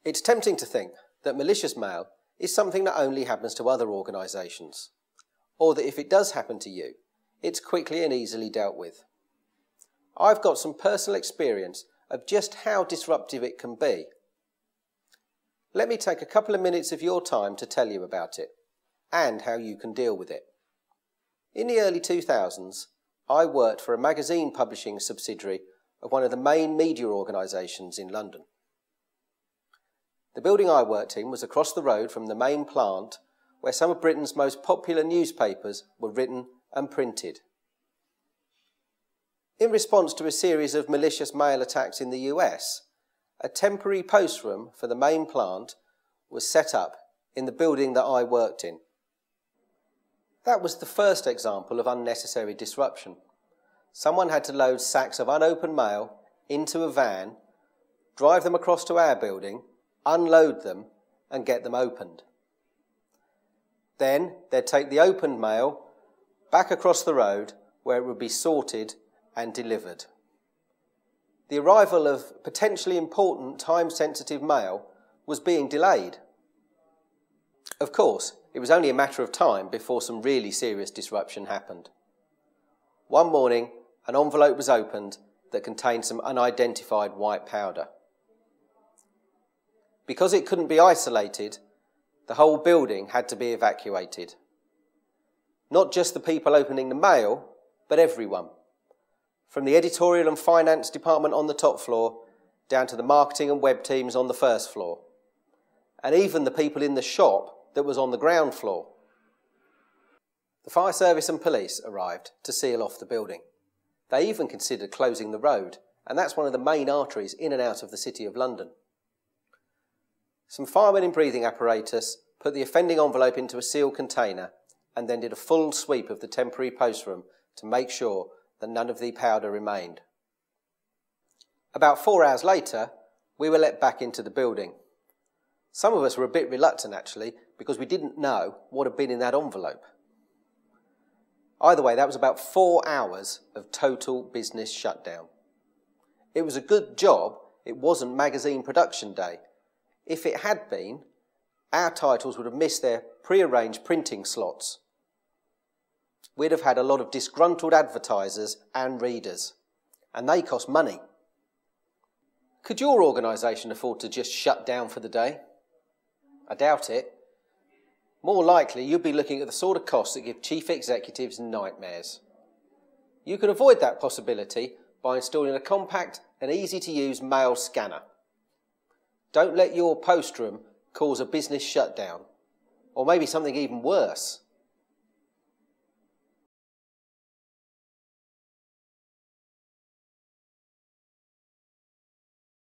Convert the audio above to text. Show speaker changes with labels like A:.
A: It's tempting to think that malicious mail is something that only happens to other organisations, or that if it does happen to you, it's quickly and easily dealt with. I've got some personal experience of just how disruptive it can be. Let me take a couple of minutes of your time to tell you about it, and how you can deal with it. In the early 2000s, I worked for a magazine publishing subsidiary of one of the main media organisations in London. The building I worked in was across the road from the main plant where some of Britain's most popular newspapers were written and printed. In response to a series of malicious mail attacks in the US, a temporary post room for the main plant was set up in the building that I worked in. That was the first example of unnecessary disruption. Someone had to load sacks of unopened mail into a van, drive them across to our building, unload them and get them opened. Then they'd take the opened mail back across the road where it would be sorted and delivered. The arrival of potentially important time-sensitive mail was being delayed. Of course, it was only a matter of time before some really serious disruption happened. One morning, an envelope was opened that contained some unidentified white powder. Because it couldn't be isolated, the whole building had to be evacuated. Not just the people opening the mail, but everyone. From the editorial and finance department on the top floor, down to the marketing and web teams on the first floor. And even the people in the shop that was on the ground floor. The fire service and police arrived to seal off the building. They even considered closing the road, and that's one of the main arteries in and out of the City of London. Some firemen in breathing apparatus put the offending envelope into a sealed container and then did a full sweep of the temporary post room to make sure that none of the powder remained. About 4 hours later, we were let back into the building. Some of us were a bit reluctant actually, because we didn't know what had been in that envelope. Either way, that was about 4 hours of total business shutdown. It was a good job it wasn't magazine production day. If it had been, our titles would have missed their pre-arranged printing slots. We'd have had a lot of disgruntled advertisers and readers, and they cost money. Could your organisation afford to just shut down for the day? I doubt it. More likely, you'd be looking at the sort of costs that give chief executives nightmares. You can avoid that possibility by installing a compact and easy-to-use mail scanner. Don't let your post room cause a business shutdown, or maybe something even worse.